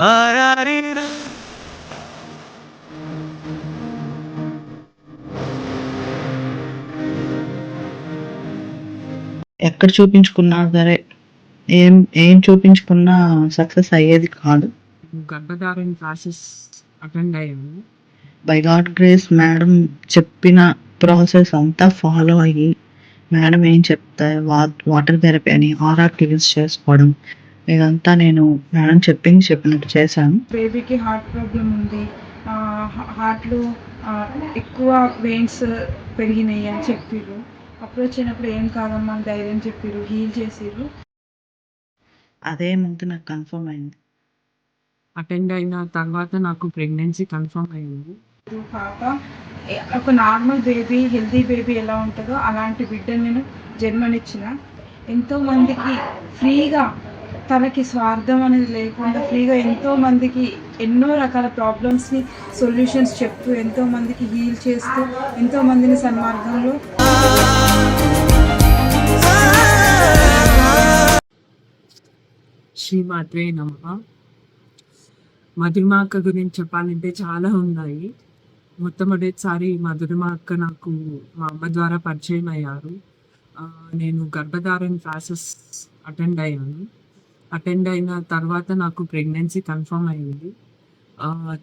ఆరారిరా. ఎక్కడ చూపించుకున్నా సరే ఏం ఏం చూపించుకున్నా సక్సెస్ అయ్యేది కాదు. గర్భధారణ క్లాసెస్ అటెండ్ అయ్యాను. బై గాడ్ గ్రేస్ మేడం చెప్పిన ప్రాసెస్ అంతా ఫాలో అయ్యి మేడం ఏం చెప్తాయి వాటర్ థెరపీ అని ఆర్ఆర్టీవీస్ చేసుకోవడం ఇదంతా నేను మేడం చెప్పినట్టు చేశాను. బేబీకి హార్ట్ ప్రాబ్లం ఉంది, హార్ట్లో ఎక్కువ వెయిన్స్ పెరిగినాయి అని చెప్పిర్రు. అప్రోచ్ అయినప్పుడు ఏం కాదమ్మా అని ధైర్యం చెప్పిర్రు, హీల్ చేసిర్రు. అదే ముందు నాకు కన్ఫర్మ్ అయింది. అటెండ్ అయిన తర్వాత నాకు ప్రెగ్నెన్సీ కన్ఫర్మ్ అయింది. పాప ఒక నార్మల్ బేబీ, హెల్తీ బేబీ ఎలా ఉంటుందో అలాంటి బిడ్డను నేను జన్మనిచ్చిన. ఎంతోమందికి ఫ్రీగా, తనకి స్వార్థం అనేది లేకుండా ఫ్రీగా ఎంతోమందికి ఎన్నో రకాల ప్రాబ్లమ్స్ని సొల్యూషన్స్ చెప్తూ, ఎంతోమందికి హీల్ చేస్తూ, ఎంతోమందిని సన్మార్గంలో శ్రీమాత్రే నమః. మధురిమ అక్క గురించి చెప్పాలంటే చాలా ఉన్నాయి. మొట్టమొదటిసారి మధురిమ అక్క నాకు మా అమ్మ ద్వారా పరిచయం అయ్యారు. నేను గర్భధారణ క్లాసెస్ అటెండ్ అయ్యాను. అటెండ్ అయిన తర్వాత నాకు ప్రెగ్నెన్సీ కన్ఫర్మ్ అయింది.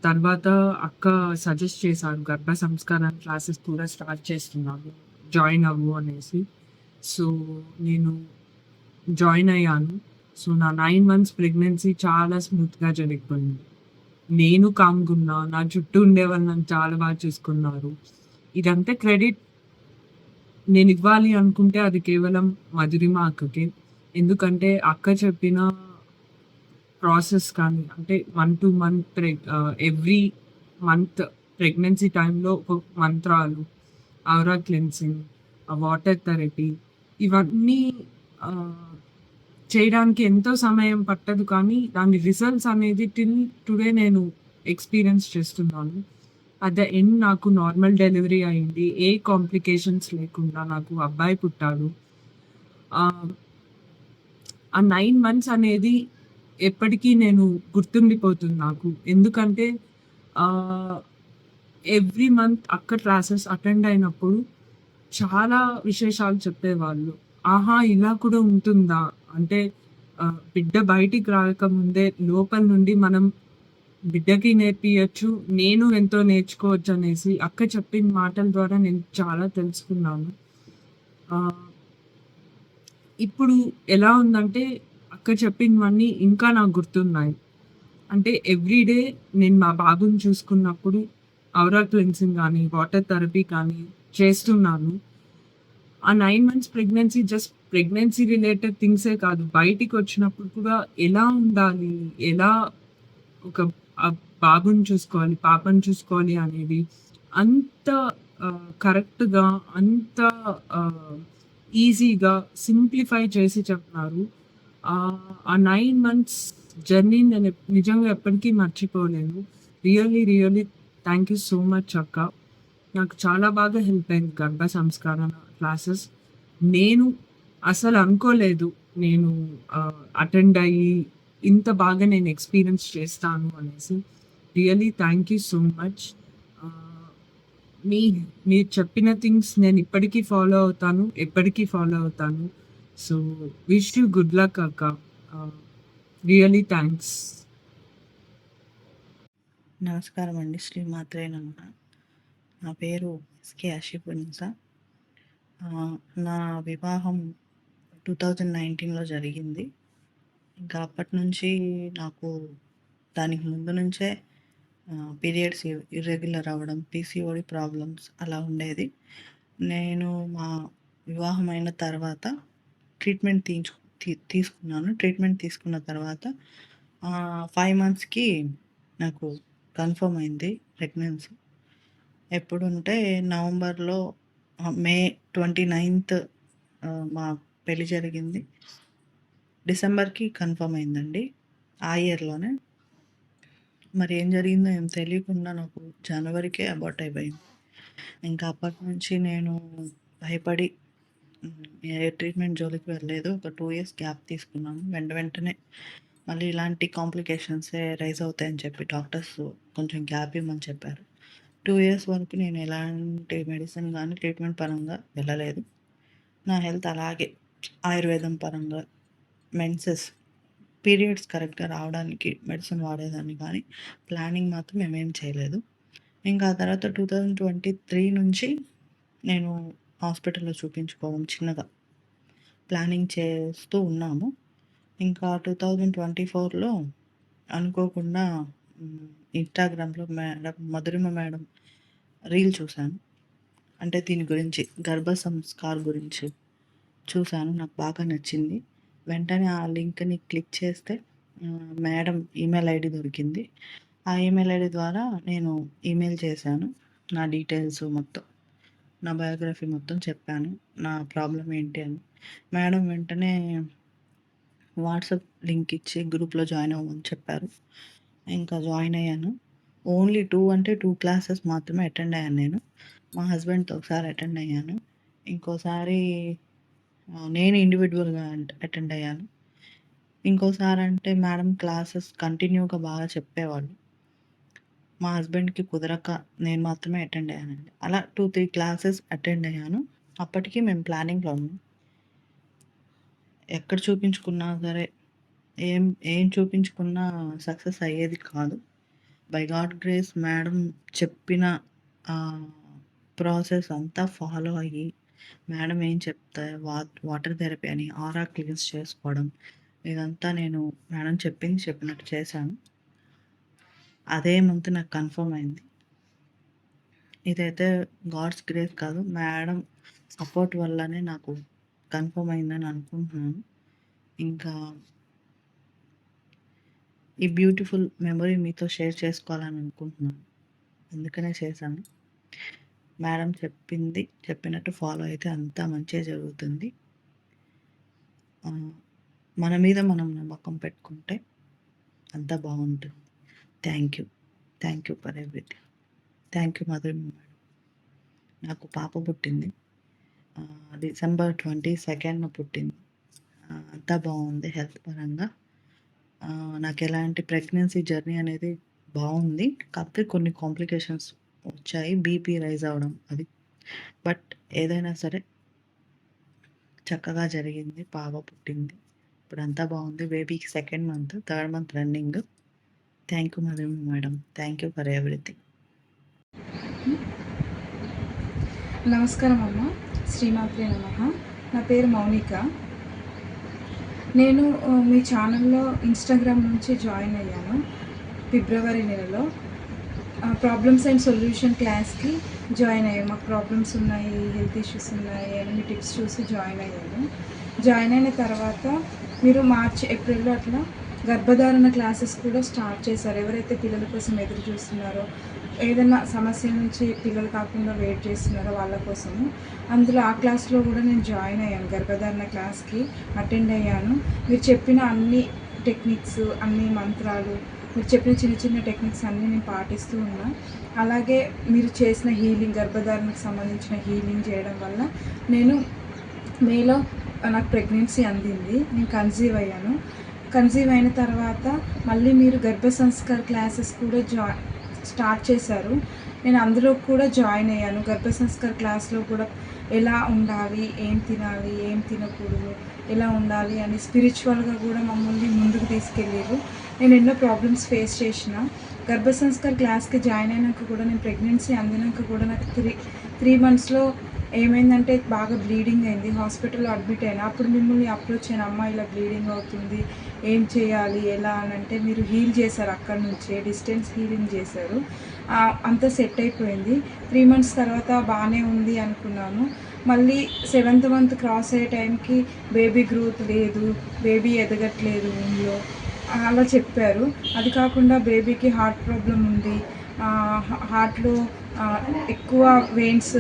తర్వాత అక్క సజెస్ట్ చేశారు, గర్భ సంస్కరణ క్లాసెస్ కూడా స్టార్ట్ చేస్తున్నాను, జాయిన్ అవ్వు అనేసి. సో నేను జాయిన్ అయ్యాను. సో నా 9 months ప్రెగ్నెన్సీ చాలా స్మూత్గా జరిగిపోయింది. నేను కామ్గున్నా, నా చుట్టూ ఉండేవాళ్ళు నన్ను చాలా బాగా చూసుకున్నారు. ఇదంతా క్రెడిట్ నేను ఇవ్వాలి అనుకుంటే అది కేవలం మధురిమ అక్కకే. ఎందుకంటే అక్క చెప్పిన ప్రాసెస్ కానీ, అంటే 1-2 month ఎవ్రీ మంత్ ప్రెగ్నెన్సీ టైంలో ఒక మంత్రాలు, ఔరా క్లెన్సింగ్, వాటర్ థెరపీ ఇవన్నీ చేయడానికి ఎంతో సమయం పట్టదు, కానీ దాని రిజల్ట్స్ అనేది టిల్ టుడే నేను ఎక్స్పీరియన్స్ చేస్తున్నాను. అట్ ద ఎండ్ నాకు నార్మల్ డెలివరీ అయింది, ఏ కాంప్లికేషన్స్ లేకుండా నాకు అబ్బాయి పుట్టాడు. ఆ 9 months అనేది ఎప్పటికీ నేను గుర్తుండిపోతుంది నాకు. ఎందుకంటే ఎవ్రీ మంత్ అక్క క్లాసెస్ అటెండ్ అయినప్పుడు చాలా విశేషాలు చెప్పేవాళ్ళు. ఆహా! ఇలా కూడా ఉంటుందా? అంటే బిడ్డ బయటికి రాకముందే లోపల నుండి మనం బిడ్డకి నేర్పియచ్చు, నేను ఎంతో నేర్చుకోవచ్చు అనేసి అక్క చెప్పిన మాటల ద్వారా నేను చాలా తెలుసుకున్నాను. ఇప్పుడు ఎలా ఉందంటే అక్క చెప్పినవన్నీ ఇంకా నాకు గుర్తున్నాయి. అంటే ఎవ్రీడే నేను మా బాబుని చూసుకున్నప్పుడు ఔరా క్లెన్సింగ్ కానీ, వాటర్ థెరపీ కానీ చేస్తున్నాను. ఆ 9 months pregnancy just pregnancy related థింగ్సే కాదు, బయటికి వచ్చినప్పుడు కూడా ఎలా ఉండాలి, ఎలా ఒక బాబుని చూసుకోవాలి, పాపని చూసుకోవాలి అనేది అంత కరెక్ట్‌గా, అంత ఈజీగా సింప్లిఫై చేసి చెప్తున్నారు. ఆ 9 months జర్నీ నేను నిజంగా ఎప్పటికీ మర్చిపోలేను. Really thank you so much అక్క. నాకు చాలా బాగా హెల్ప్ అయింది గర్భ సంస్కరణ క్లాసెస్. నేను అసలు అనుకోలేదు నేను అటెండ్ అయ్యి ఇంత బాగా నేను ఎక్స్పీరియన్స్ చేస్తాను అనేసి. Really thank you so much. మీరు చెప్పిన థింగ్స్ నేను ఇప్పటికీ ఫాలో అవుతాను, ఎప్పటికీ ఫాలో అవుతాను. So wish you good luck అక్క. Really thanks. నమస్కారం అండి. శ్రీమాత్రే నమః. నా పేరు ఎస్కే అషిపునిసా. నా వివాహం 2019లో జరిగింది. ఇంకా అప్పటి నుంచి నాకు దానికి ముందు నుంచే పీరియడ్స్ ఇర్రెగ్యులర్ అవ్వడం, పీసీఓడి ప్రాబ్లమ్స్ అలా ఉండేది. నేను మా వివాహం అయిన తర్వాత ట్రీట్మెంట్ తీసుకున్నాను. ట్రీట్మెంట్ తీసుకున్న తర్వాత 5 monthsకి నాకు కన్ఫర్మ్ అయింది ప్రెగ్నెన్సీ. ఎప్పుడంటే నవంబర్లో మే 29th మా పెళ్ళి జరిగింది. డిసెంబర్కి కన్ఫర్మ్ అయిందండి, ఆ ఇయర్లోనే. మరి ఏం జరిగిందో ఏం తెలియకుండా నాకు జనవరికే అబార్ట్ అయిపోయింది. ఇంకా అప్పటి నుంచి నేను భయపడి ఏ ట్రీట్మెంట్ జోలికి వెళ్ళలేదు. ఒక 2 years గ్యాప్ తీసుకున్నాను. వెంటనే మళ్ళీ ఇలాంటి కాంప్లికేషన్సే రైజ్ అవుతాయని చెప్పి డాక్టర్స్ కొంచెం గ్యాప్ ఇవ్వమని చెప్పారు. 2 ఇయర్స్ వరకు నేను ఎలాంటి మెడిసిన్ గానీ, ట్రీట్మెంట్ పరంగా వెళ్ళలేదు. నా హెల్త్ అలాగే ఆయుర్వేదం పరంగా మెన్సెస్ పీరియడ్స్ కరెక్ట్‌గా రావడానికి మెడిసిన్ వాడేదాన్ని కానీ, ప్లానింగ్ మాత్రం మేమేం చేయలేదు. ఇంకా ఆ తర్వాత 2023 నుంచి నేను హాస్పిటల్‌లో చూపించుకోవడం చిన్నగా ప్లానింగ్ చేస్తూ ఉన్నాము. ఇంకా 2024లో అనుకోకుండా ఇన్‌స్టాగ్రామ్‌లో మధురిమ మేడం రీల్ చూశాను. అంటే దీని గురించి గర్భ సంస్కార్ గురించి చూశాను. నాకు బాగా నచ్చింది. వెంటనే ఆ లింక్‌ని క్లిక్ చేస్తే మేడం ఈమెయిల్ ఐడీ దొరికింది. ఆ ఈమెయిల్ ఐడీ ద్వారా నేను ఈమెయిల్ చేశాను. నా డీటెయిల్స్ మొత్తం, నా బయోగ్రఫీ మొత్తం చెప్పాను. నా ప్రాబ్లమ్ ఏంటి అని. మేడం వెంటనే వాట్సాప్ లింక్ ఇచ్చి గ్రూప్‌లో జాయిన్ అవ్వమని చెప్పారు. ఇంకా జాయిన్ అయ్యాను. ఓన్లీ 2 అంటే 2 క్లాసెస్ మాత్రమే అటెండ్ అయ్యాను నేను. మా హస్బెండ్‌తో ఒకసారి అటెండ్ అయ్యాను. ఇంకోసారి నేను ఇండివిడ్యువల్‌గా అటెండ్ అయ్యాను. ఇంకోసారి అంటే మేడం క్లాసెస్ కంటిన్యూగా బాగా చెప్పేవాళ్ళు. మా హస్బెండ్‌కి కుదరక నేను మాత్రమే అటెండ్ అయ్యానండి. అలా 2, 3 క్లాసెస్ అటెండ్ అయ్యాను. అప్పటికి మేము ప్లానింగ్‌లో ఉన్నాం. ఎక్కడ చూపించుకున్నా సరే, ఏం ఏం చూపించుకున్నా సక్సెస్ అయ్యేది కాదు. బై గాడ్ గ్రేస్ మేడం చెప్పిన ఆహ్, ప్రాసెస్ అంతా ఫాలో అయ్యి, మేడం ఏం చెప్తే వాటర్ థెరపీ అని, ఆరా క్లీన్స్ చేసుకోవడం, ఇదంతా నేను మేడం చెప్పింది చెప్పినట్టు చేశాను. అదే మంత్ నాకు కన్ఫర్మ్ అయింది. ఇదైతే గాడ్స్ గ్రేస్ కాదు. మేడం సపోర్ట్ వల్లనే నాకు కన్ఫర్మ్ అయిందని అనుకుంటున్నాను. ఇంకా ఈ బ్యూటిఫుల్ మెమరీ మీతో షేర్ చేసుకోవాలని అనుకుంటున్నాను. అందుకనే చేశాను. మేడం చెప్పినట్టు ఫాలో అయితే అంతా మంచే జరుగుతుంది. మన మీద మనం నమ్మకం పెట్టుకుంటే అంతా బాగుంటుంది. Thank you. Thank you for everything. Thank you Madhurima madam. నాకు పాప పుట్టింది. డిసెంబర్ 22న పుట్టింది. అంతా బాగుంది హెల్త్ పరంగా. నాకు ఎలాంటి ప్రెగ్నెన్సీ జర్నీ అనేది బాగుంది. కాకపోతే కొన్ని కాంప్లికేషన్స్ వచ్చాయి. బీపీ రైజ్ అవ్వడం అది. బట్ ఏదైనా సరే చక్కగా జరిగింది. పాప పుట్టింది. ఇప్పుడంతా బాగుంది. బేబీకి second month, third month running. Thank you Madhurima madam. Thank you for everything. నమస్కారం అమ్మ. శ్రీమాత్రే నమః. నా పేరు మౌనిక. నేను మీ ఛానల్లో ఇన్స్టాగ్రామ్ నుంచి జాయిన్ అయ్యాను ఫిబ్రవరి నెలలో. ప్రాబ్లమ్స్ అండ్ సొల్యూషన్ క్లాస్కి జాయిన్ అయ్యాను. మాకు ప్రాబ్లమ్స్ ఉన్నాయి, హెల్త్ ఇష్యూస్ ఉన్నాయి అని మీ టిప్స్ చూసి జాయిన్ అయ్యాను. జాయిన్ అయిన తర్వాత మీరు మార్చ్, ఏప్రిల్లో అట్లా గర్భధారణ క్లాసెస్ కూడా స్టార్ట్ చేశారు. ఎవరైతే పిల్లల కోసం ఎదురు చూస్తున్నారో, ఏదైనా సమస్య నుంచి పిల్లలు కాకుండా వెయిట్ చేస్తున్నారో వాళ్ళ కోసము, అందులో ఆ క్లాస్లో కూడా నేను జాయిన్ అయ్యాను. గర్భధారణ క్లాస్కి అటెండ్ అయ్యాను. మీరు చెప్పిన అన్ని టెక్నిక్స్, అన్ని మంత్రాలు, మీరు చెప్పిన చిన్న చిన్న టెక్నిక్స్ అన్నీ నేను పాటిస్తూ ఉన్నా. అలాగే మీరు చేసిన హీలింగ్, గర్భధారణకు సంబంధించిన హీలింగ్ చేయడం వల్ల నేను మేలో నాకు ప్రెగ్నెన్సీ అందింది. నేను కన్సీవ్ అయ్యాను. కన్సీవ్ అయిన తర్వాత మళ్ళీ మీరు గర్భ సంస్కార్ క్లాసెస్ కూడా స్టార్ట్ చేశారు. నేను అందులో కూడా జాయిన్ అయ్యాను. గర్భ సంస్కార్ క్లాస్లో కూడా ఎలా ఉండాలి, ఏం తినాలి, ఏం తినకూడదు, ఎలా ఉండాలి అని స్పిరిచువల్గా కూడా మమ్మల్ని ముందుకు తీసుకెళ్ళారు. నేను ఎన్నో ప్రాబ్లమ్స్ ఫేస్ చేసిన. గర్భ సంస్కార్ క్లాస్కి జాయిన్ అయినాక కూడా, నేను ప్రెగ్నెన్సీ అందినాక కూడా నాకు 3 మంత్స్లో ఏమైందంటే బాగా బ్లీడింగ్ అయింది. హాస్పిటల్లో అడ్మిట్ అయినా. అప్పుడు మిమ్మల్ని అప్రోచ్ అయిన, అమ్మ ఇలా బ్లీడింగ్ అవుతుంది, ఏం చేయాలి, ఎలా అని అంటే మీరు హీల్ చేశారు. అక్కడి నుంచే డిస్టెన్స్ హీలింగ్ చేశారు. అంతా సెట్ అయిపోయింది. 3 మంత్స్ తర్వాత బాగానే ఉంది అనుకున్నాను. మళ్ళీ 7th మంత్ క్రాస్ అయ్యే టైంకి బేబీ గ్రోత్ లేదు, బేబీ ఎదగట్లేదు ఊళ్ళో అలా చెప్పారు. అది కాకుండా బేబీకి హార్ట్ ప్రాబ్లం ఉంది, హార్ట్లో ఎక్కువ వెయిన్స్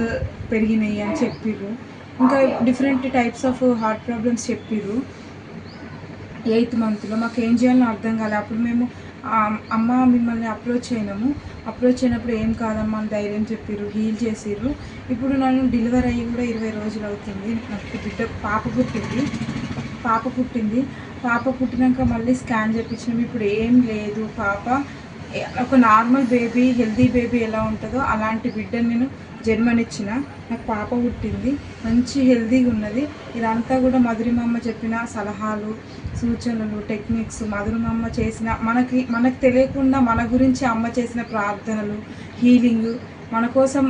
పెరిగినాయి అని చెప్పిర్రు. ఇంకా different types of heart problems చెప్పిర్రు. 8th మంత్లో మాకు ఏం చేయాలో అర్థం కాలే. అప్పుడు మేము అమ్మ మిమ్మల్ని అప్రోచ్ అయినప్పుడు ఏం కాదమ్మా అని ధైర్యం చెప్పిర్రు, హీల్ చేసిర్రు. ఇప్పుడు నన్ను డెలివరీ అయ్యి కూడా 20 రోజులు అవుతుంది. నాకు పాప పుట్టింది. పాప పుట్టినాక మళ్ళీ స్కాన్ చేయించినాం. ఇప్పుడు ఏం లేదు. పాప ఒక నార్మల్ బేబీ, హెల్దీ బేబీ ఎలా ఉంటుందో అలాంటి బిడ్డను నేను జన్మనిచ్చిన. నాకు పాప పుట్టింది, మంచి హెల్దీగా ఉన్నది. ఇదంతా కూడా మధురిమమ్మ చెప్పిన సలహాలు, సూచనలు, టెక్నిక్స్, మధురిమమ్మ చేసిన మనకు తెలియకుండా మన గురించి అమ్మ చేసిన ప్రార్థనలు, హీలింగ్, మన కోసం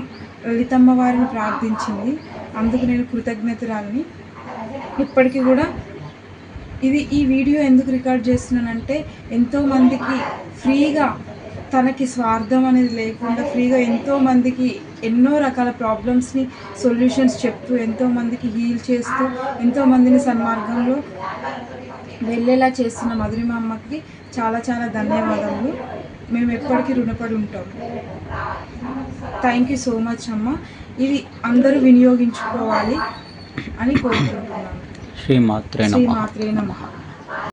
లలితమ్మ వారిని ప్రార్థించింది. అందుకు నేను కృతజ్ఞతురాలిని. ఇప్పటికీ కూడా ఈ వీడియో ఎందుకు రికార్డ్ చేస్తున్నానంటే, ఎంతోమందికి ఫ్రీగా, తనకి స్వార్థం అనేది లేకుండా ఫ్రీగా ఎంతోమందికి ఎన్నో రకాల ప్రాబ్లమ్స్ని సొల్యూషన్స్ చెప్తూ, ఎంతోమందికి హీల్ చేస్తూ, ఎంతోమందిని సన్మార్గంలో వెళ్ళేలా చేస్తున్న మధురిమమ్మకి చాలా చాలా ధన్యవాదములు. మేము ఎప్పటికీ రుణపడి ఉంటాం. థ్యాంక్ యూ సో మచ్ అమ్మ. ఇది అందరూ వినియోగించుకోవాలి అని కోరుకుంటున్నాను. శ్రీమాత్రే నమః. శ్రీమాత్రే నమః.